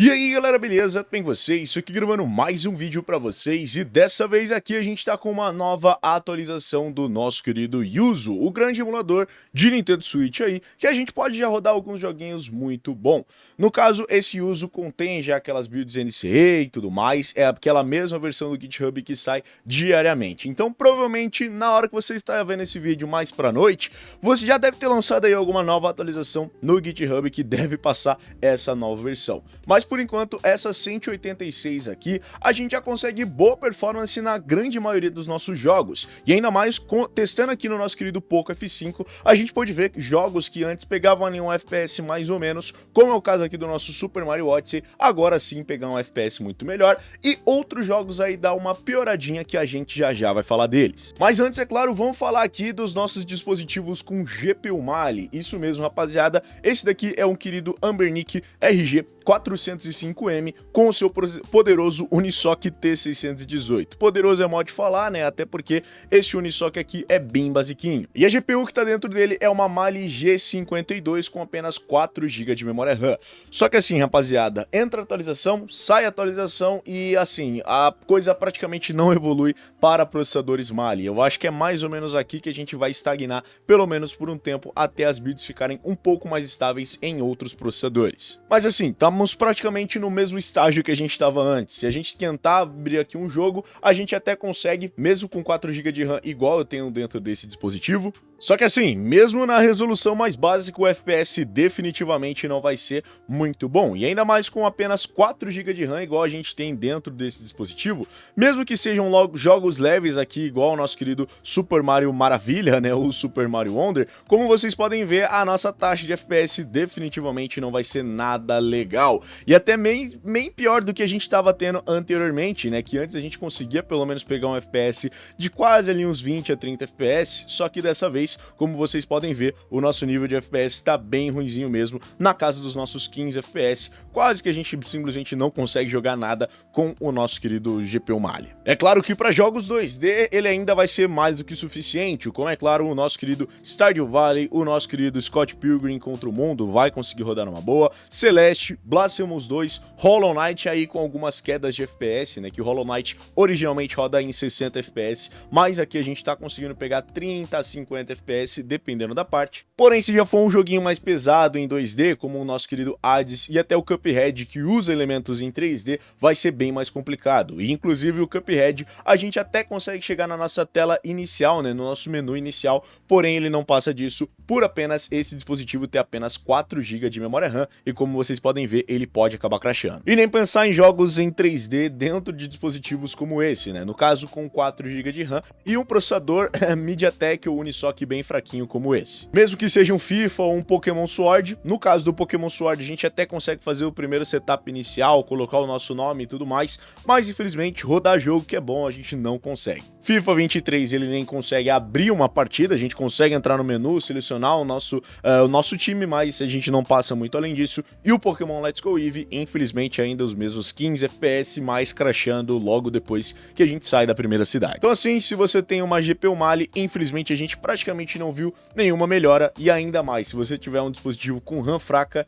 E aí galera, beleza? Tudo bem com vocês? Isso aqui gravando mais um vídeo pra vocês e dessa vez aqui a gente tá com uma nova atualização do nosso querido Yuzu, o grande emulador de Nintendo Switch aí, que a gente pode já rodar alguns joguinhos muito bom. No caso, esse Yuzu contém já aquelas builds NCA e tudo mais, é aquela mesma versão do GitHub que sai diariamente. Então provavelmente na hora que você está vendo esse vídeo mais pra noite, você já deve ter lançado aí alguma nova atualização no GitHub que deve passar essa nova versão. Mas por enquanto, essa 186 aqui, a gente já consegue boa performance na grande maioria dos nossos jogos. E ainda mais, testando aqui no nosso querido Poco F5, a gente pode ver que jogos que antes pegavam ali um FPS mais ou menos, como é o caso aqui do nosso Super Mario Odyssey, agora sim pegar um FPS muito melhor, e outros jogos aí dá uma pioradinha que a gente já vai falar deles. Mas antes, é claro, vamos falar aqui dos nossos dispositivos com GPU Mali. Isso mesmo, rapaziada, esse daqui é um querido Anbernic RG 405M com o seu poderoso Unisoc T618. Poderoso é modo de falar, né? Até porque esse Unisoc aqui é bem basiquinho. E a GPU que tá dentro dele é uma Mali G52 com apenas 4 GB de memória RAM. Só que assim, rapaziada, entra atualização, sai atualização e assim, a coisa praticamente não evolui para processadores Mali. Eu acho que é mais ou menos aqui que a gente vai estagnar, pelo menos por um tempo, até as builds ficarem um pouco mais estáveis em outros processadores. Mas assim, estamos praticamente no mesmo estágio que a gente estava antes. Se a gente tentar abrir aqui um jogo, a gente até consegue, mesmo com 4 GB de RAM igual eu tenho dentro desse dispositivo. Só que assim, mesmo na resolução mais básica, o FPS definitivamente não vai ser muito bom. E ainda mais com apenas 4 GB de RAM igual a gente tem dentro desse dispositivo, mesmo que sejam jogos leves aqui, igual o nosso querido Super Mario Maravilha, né, ou Super Mario Wonder, como vocês podem ver, a nossa taxa de FPS definitivamente não vai ser nada legal. E até bem pior do que a gente estava tendo anteriormente, né, que antes a gente conseguia pelo menos pegar um FPS de quase ali uns 20 a 30 FPS, só que dessa vez, como vocês podem ver, o nosso nível de FPS está bem ruinzinho mesmo, na casa dos nossos 15 FPS, quase que a gente simplesmente não consegue jogar nada com o nosso querido GPU Mali. É claro que para jogos 2D ele ainda vai ser mais do que suficiente, como é claro o nosso querido Stardew Valley, o nosso querido Scott Pilgrim contra o Mundo vai conseguir rodar numa boa, Celeste, Blasphemous 2, Hollow Knight aí com algumas quedas de FPS, né, que o Hollow Knight originalmente roda em 60 FPS, mas aqui a gente tá conseguindo pegar 30 a 50 FPS, dependendo da parte. Porém, se já for um joguinho mais pesado em 2D, como o nosso querido Hades e até o Cuphead, que usa elementos em 3D, vai ser bem mais complicado. E inclusive o Cuphead, a gente até consegue chegar na nossa tela inicial, né, no nosso menu inicial, porém ele não passa disso por apenas esse dispositivo ter apenas 4 GB de memória RAM, e como vocês podem ver, ele pode acabar crashando. E nem pensar em jogos em 3D dentro de dispositivos como esse, né, no caso com 4 GB de RAM e um processador MediaTek ou Unisoc bem fraquinho como esse. Mesmo que seja um FIFA ou um Pokémon Sword, no caso do Pokémon Sword a gente até consegue fazer o primeiro setup inicial, colocar o nosso nome e tudo mais, mas infelizmente rodar jogo que é bom a gente não consegue. FIFA 23 ele nem consegue abrir uma partida, a gente consegue entrar no menu, selecionar o nosso time, mas a gente não passa muito além disso. E o Pokémon Let's Go Eevee, infelizmente ainda os mesmos 15 FPS, mas crashando logo depois que a gente sai da primeira cidade. Então assim, se você tem uma GPU Mali, infelizmente a gente praticamente não viu nenhuma melhora, e ainda mais, se você tiver um dispositivo com RAM fraca,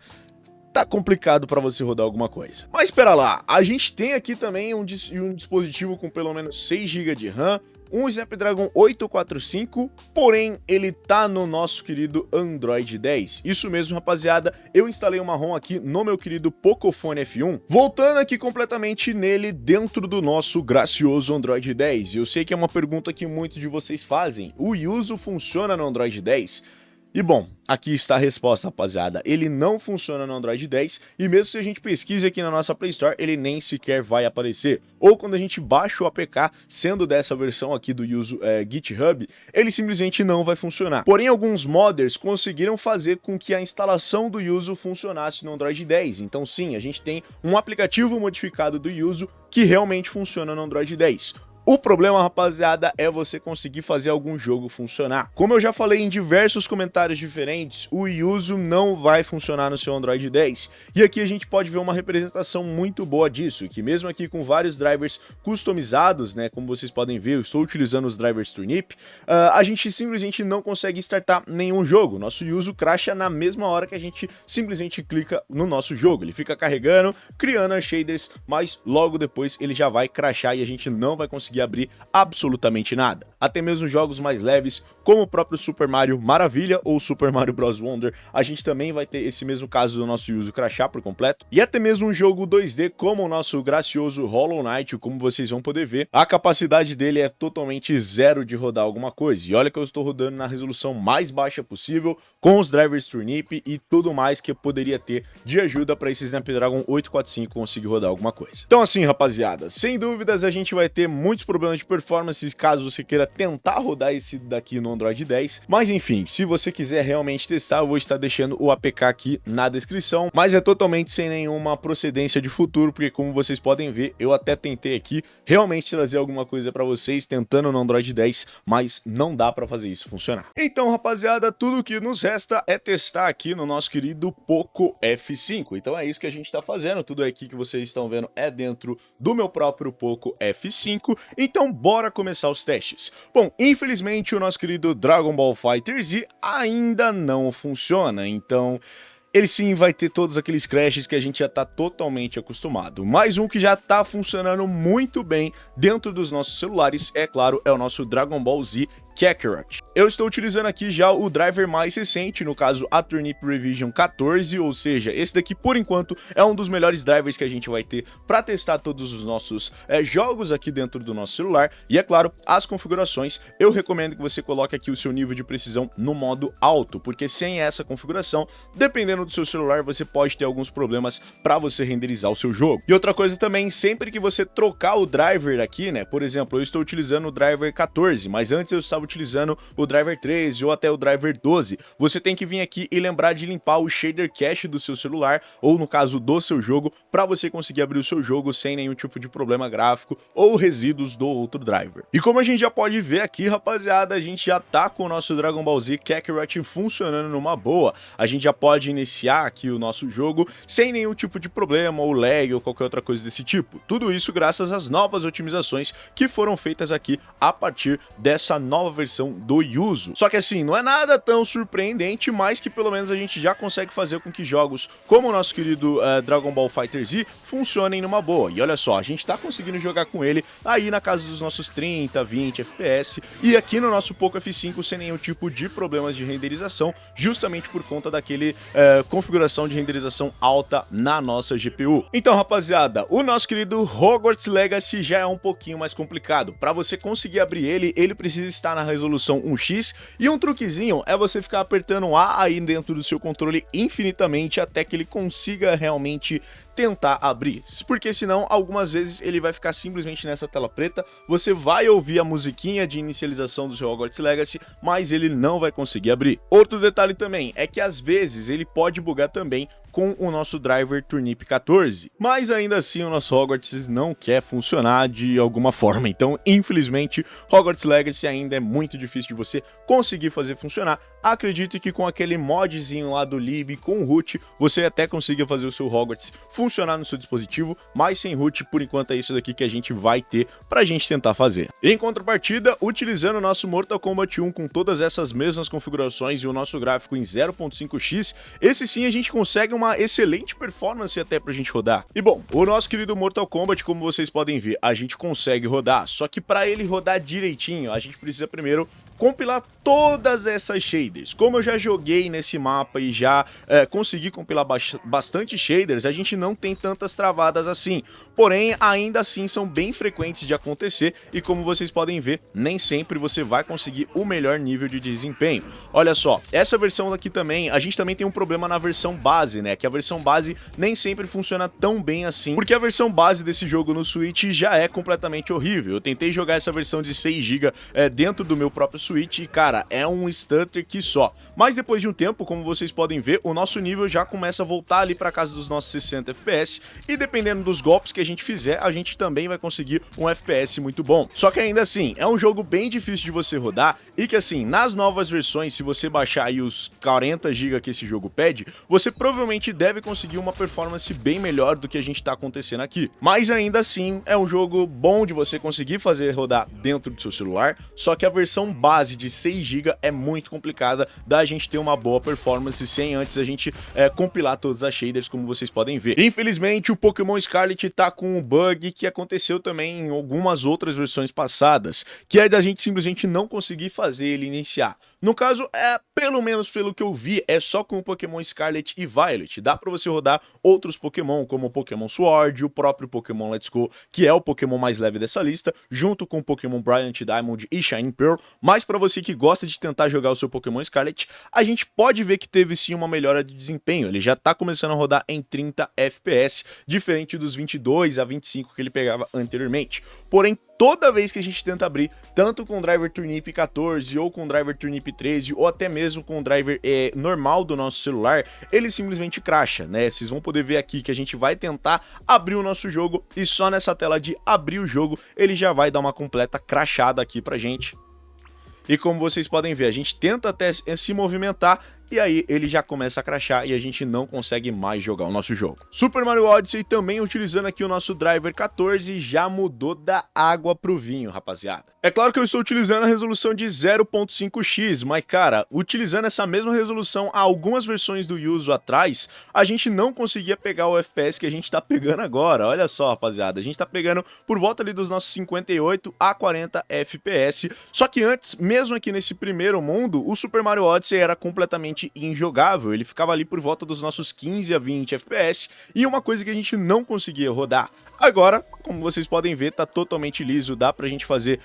tá complicado para você rodar alguma coisa. Mas espera lá, a gente tem aqui também um dispositivo com pelo menos 6 GB de RAM, um Snapdragon 845, porém ele tá no nosso querido Android 10. Isso mesmo, rapaziada, eu instalei uma ROM aqui no meu querido Pocophone F1, voltando aqui completamente nele dentro do nosso gracioso Android 10. Eu sei que é uma pergunta que muitos de vocês fazem, o Yuzu funciona no Android 10? E bom, aqui está a resposta, rapaziada. Ele não funciona no Android 10 e mesmo se a gente pesquise aqui na nossa Play Store, ele nem sequer vai aparecer. Ou quando a gente baixa o APK, sendo dessa versão aqui do Yuzu GitHub, ele simplesmente não vai funcionar. Porém, alguns modders conseguiram fazer com que a instalação do Yuzu funcionasse no Android 10. Então sim, a gente tem um aplicativo modificado do Yuzu que realmente funciona no Android 10. O problema, rapaziada, é você conseguir fazer algum jogo funcionar. Como eu já falei em diversos comentários diferentes, o Yuzu não vai funcionar no seu Android 10. E aqui a gente pode ver uma representação muito boa disso, que mesmo aqui com vários drivers customizados, né, como vocês podem ver, eu estou utilizando os drivers Turnip, a gente simplesmente não consegue startar nenhum jogo. Nosso Yuzu crasha na mesma hora que a gente simplesmente clica no nosso jogo. Ele fica carregando, criando as shaders, mas logo depois ele já vai crashar e a gente não vai conseguir abrir absolutamente nada. Até mesmo jogos mais leves, como o próprio Super Mario Maravilha ou Super Mario Bros. Wonder, a gente também vai ter esse mesmo caso do nosso Yuzu crashar por completo. E até mesmo um jogo 2D como o nosso gracioso Hollow Knight, como vocês vão poder ver, a capacidade dele é totalmente zero de rodar alguma coisa. E olha que eu estou rodando na resolução mais baixa possível, com os drivers Turnip e tudo mais que eu poderia ter de ajuda para esse Snapdragon 845 conseguir rodar alguma coisa. Então assim, rapaziada, sem dúvidas a gente vai ter muitos problemas de performance caso você queira tentar rodar esse daqui no Android 10, mas enfim, se você quiser realmente testar, eu vou estar deixando o APK aqui na descrição, mas é totalmente sem nenhuma procedência de futuro, porque como vocês podem ver, eu até tentei aqui realmente trazer alguma coisa para vocês, tentando no Android 10, mas não dá para fazer isso funcionar. Então, rapaziada, tudo que nos resta é testar aqui no nosso querido Poco F5, então é isso que a gente está fazendo, tudo aqui que vocês estão vendo é dentro do meu próprio Poco F5, então bora começar os testes. Bom, infelizmente o nosso querido Dragon Ball FighterZ ainda não funciona, então ele sim vai ter todos aqueles crashes que a gente já tá totalmente acostumado. Mais um que já tá funcionando muito bem dentro dos nossos celulares, é claro, é o nosso Dragon Ball Z Kakarot. Eu estou utilizando aqui já o driver mais recente, no caso a Turnip Revision 14, ou seja, esse daqui por enquanto é um dos melhores drivers que a gente vai ter para testar todos os nossos jogos aqui dentro do nosso celular. E é claro, as configurações, eu recomendo que você coloque aqui o seu nível de precisão no modo alto, porque sem essa configuração, dependendo do seu celular, você pode ter alguns problemas para você renderizar o seu jogo. E outra coisa também, sempre que você trocar o driver aqui, né, por exemplo, eu estou utilizando o driver 14, mas antes eu estava utilizando o driver 13 ou até o driver 12, você tem que vir aqui e lembrar de limpar o shader cache do seu celular, ou no caso do seu jogo, para você conseguir abrir o seu jogo sem nenhum tipo de problema gráfico ou resíduos do outro driver. E como a gente já pode ver aqui, rapaziada, a gente já tá com o nosso Dragon Ball Z Kakarot funcionando numa boa. A gente já pode iniciar aqui o nosso jogo sem nenhum tipo de problema ou lag ou qualquer outra coisa desse tipo. Tudo isso graças às novas otimizações que foram feitas aqui a partir dessa nova versão do Yuzu. Só que assim, não é nada tão surpreendente, mas que pelo menos a gente já consegue fazer com que jogos como o nosso querido Dragon Ball FighterZ funcionem numa boa. E olha só, a gente tá conseguindo jogar com ele aí na casa dos nossos 30, 20 FPS e aqui no nosso Poco F5 sem nenhum tipo de problemas de renderização, justamente por conta daquele configuração de renderização alta na nossa GPU. Então, rapaziada, o nosso querido Hogwarts Legacy já é um pouquinho mais complicado. Para você conseguir abrir ele precisa estar na resolução 1x, e um truquezinho é você ficar apertando A aí dentro do seu controle infinitamente até que ele consiga realmente tentar abrir, porque senão algumas vezes ele vai ficar simplesmente nessa tela preta, você vai ouvir a musiquinha de inicialização do seu Hogwarts Legacy, mas ele não vai conseguir abrir. Outro detalhe também é que às vezes ele pode bugar também com o nosso driver Turnip 14, mas ainda assim o nosso Hogwarts não quer funcionar de alguma forma, então infelizmente Hogwarts Legacy ainda é muito difícil de você conseguir fazer funcionar. Acredito que com aquele modzinho lá do lib com root, você até consiga fazer o seu Hogwarts funcionar no seu dispositivo, mas sem root por enquanto é isso daqui que a gente vai ter pra gente tentar fazer. Em contrapartida, utilizando o nosso Mortal Kombat 1 com todas essas mesmas configurações e o nosso gráfico em 0.5x, esse sim a gente consegue uma excelente performance até pra gente rodar. E bom, o nosso querido Mortal Kombat, como vocês podem ver, a gente consegue rodar, só que para ele rodar direitinho, a gente precisa primeiro compilar todas essas shaders. Como eu já joguei nesse mapa e já consegui compilar bastante shaders, a gente não tem tantas travadas assim, porém ainda assim são bem frequentes de acontecer e como vocês podem ver, nem sempre você vai conseguir o melhor nível de desempenho. Olha só, essa versão aqui também, a gente também tem um problema na versão base, né? né? Que a versão base nem sempre funciona tão bem assim, porque a versão base desse jogo no Switch já é completamente horrível. Eu tentei jogar essa versão de 6 GB dentro do meu próprio Switch e, cara, é um stutter que só. Mas depois de um tempo, como vocês podem ver, o nosso nível já começa a voltar ali para casa dos nossos 60 FPS e dependendo dos golpes que a gente fizer, a gente também vai conseguir um FPS muito bom. Só que ainda assim, é um jogo bem difícil de você rodar e que assim, nas novas versões, se você baixar aí os 40 GB que esse jogo pede, você provavelmente deve conseguir uma performance bem melhor do que a gente tá acontecendo aqui. Mas ainda assim, é um jogo bom de você conseguir fazer rodar dentro do seu celular, só que a versão base de 6 GB é muito complicada da gente ter uma boa performance sem antes a gente compilar todas as shaders, como vocês podem ver. Infelizmente, o Pokémon Scarlet tá com um bug que aconteceu também em algumas outras versões passadas, que é da gente simplesmente não conseguir fazer ele iniciar. No caso, pelo menos pelo que eu vi, é só com o Pokémon Scarlet e Violet. Dá pra você rodar outros Pokémon, como o Pokémon Sword, o próprio Pokémon Let's Go, que é o Pokémon mais leve dessa lista, junto com o Pokémon Brilliant Diamond e Shining Pearl. Mas pra você que gosta de tentar jogar o seu Pokémon Scarlet, a gente pode ver que teve sim uma melhora de desempenho. Ele já tá começando a rodar em 30 FPS, diferente dos 22 a 25 que ele pegava anteriormente. Porém, toda vez que a gente tenta abrir, tanto com o driver Turnip 14 ou com o driver Turnip 13 ou até mesmo com o driver normal do nosso celular, ele simplesmente crasha, né? Vocês vão poder ver aqui que a gente vai tentar abrir o nosso jogo e só nessa tela de abrir o jogo ele já vai dar uma completa crashada aqui pra gente. E como vocês podem ver, a gente tenta até se movimentar e aí ele já começa a crashar e a gente não consegue mais jogar o nosso jogo. Super Mario Odyssey também utilizando aqui o nosso driver 14 já mudou da água pro vinho, rapaziada. É claro que eu estou utilizando a resolução de 0.5x, mas cara, utilizando essa mesma resolução há algumas versões do Yuzu atrás, a gente não conseguia pegar o FPS que a gente tá pegando agora. Olha só, rapaziada, a gente tá pegando por volta ali dos nossos 58 a 40 FPS, só que antes, mesmo aqui nesse primeiro mundo, o Super Mario Odyssey era completamente injogável, ele ficava ali por volta dos nossos 15 a 20 FPS e uma coisa que a gente não conseguia rodar. Agora, como vocês podem ver, tá totalmente liso, dá pra gente fazer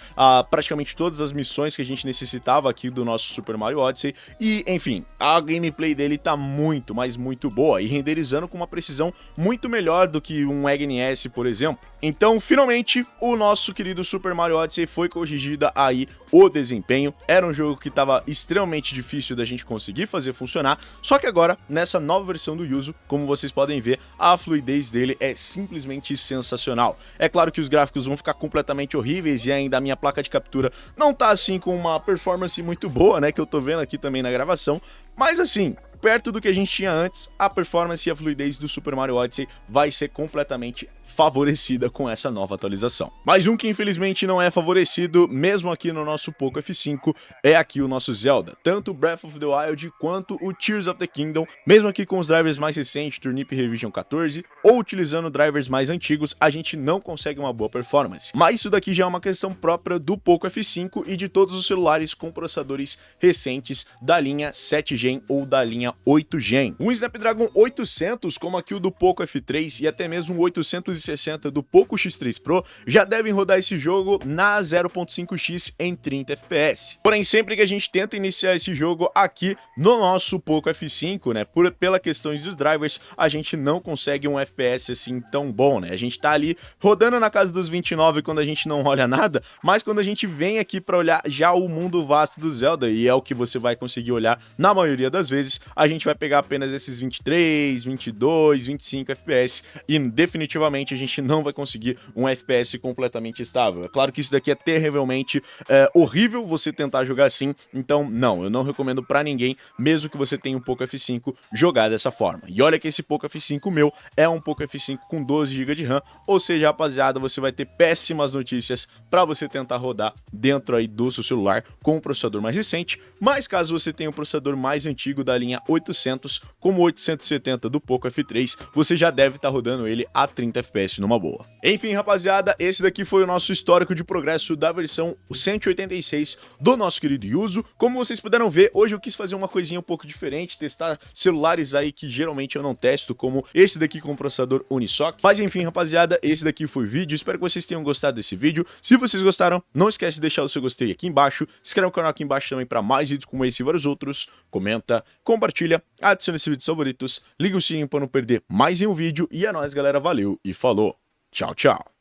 praticamente todas as missões que a gente necessitava aqui do nosso Super Mario Odyssey e, enfim, a gameplay dele tá muito, mas muito boa e renderizando com uma precisão muito melhor do que um EGNS, por exemplo. Então, finalmente, o nosso querido Super Mario Odyssey foi corrigida aí o desempenho. Era um jogo que estava extremamente difícil da gente conseguir fazer funcionar, só que agora, nessa nova versão do Yuzu, como vocês podem ver, a fluidez dele é simplesmente sensacional. É claro que os gráficos vão ficar completamente horríveis e ainda a minha placa de captura não tá assim com uma performance muito boa, né, que eu tô vendo aqui também na gravação, mas assim, perto do que a gente tinha antes, a performance e a fluidez do Super Mario Odyssey vai ser completamente favorecida com essa nova atualização. Mas um que infelizmente não é favorecido, mesmo aqui no nosso Poco F5, é aqui o nosso Zelda. Tanto o Breath of the Wild quanto o Tears of the Kingdom, mesmo aqui com os drivers mais recentes, Turnip Revision 14, ou utilizando drivers mais antigos, a gente não consegue uma boa performance. Mas isso daqui já é uma questão própria do Poco F5 e de todos os celulares com processadores recentes da linha 7 Gen ou da linha 8 Gen. Um Snapdragon 800, como aqui o do Poco F3 e até mesmo o 860 do Poco X3 Pro, já devem rodar esse jogo na 0.5x em 30 FPS. Porém, sempre que a gente tenta iniciar esse jogo aqui no nosso Poco F5, né, pela questões dos drivers, a gente não consegue um FPS assim tão bom, né? A gente tá ali rodando na casa dos 29 quando a gente não olha nada, mas quando a gente vem aqui para olhar já o mundo vasto do Zelda, e é o que você vai conseguir olhar na maioria das vezes, a gente vai pegar apenas esses 23, 22, 25 FPS e definitivamente a gente não vai conseguir um FPS completamente estável. É claro que isso daqui é terrivelmente horrível você tentar jogar assim, então não, eu não recomendo pra ninguém, mesmo que você tenha um Poco F5, jogar dessa forma. E olha que esse Poco F5 meu é um Poco F5 com 12 GB de RAM, ou seja, rapaziada, você vai ter péssimas notícias pra você tentar rodar dentro aí do seu celular com um processador mais recente, mas caso você tenha um processador mais antigo da linha 800, como o 870 do Poco F3, você já deve estar rodando ele a 30 FPS. FPS numa boa. Enfim, rapaziada, esse daqui foi o nosso histórico de progresso da versão 186 do nosso querido Yuzu. Como vocês puderam ver, hoje eu quis fazer uma coisinha um pouco diferente, testar celulares aí que geralmente eu não testo, como esse daqui com processador Unisoc. Mas enfim, rapaziada, esse daqui foi o vídeo, espero que vocês tenham gostado desse vídeo. Se vocês gostaram, não esquece de deixar o seu gostei aqui embaixo, se inscreve no canal aqui embaixo também para mais vídeos como esse e vários outros, comenta, compartilha, adiciona esse vídeo aos favoritos, liga o sininho para não perder mais nenhum vídeo e é nóis, galera, valeu e falou, tchau, tchau.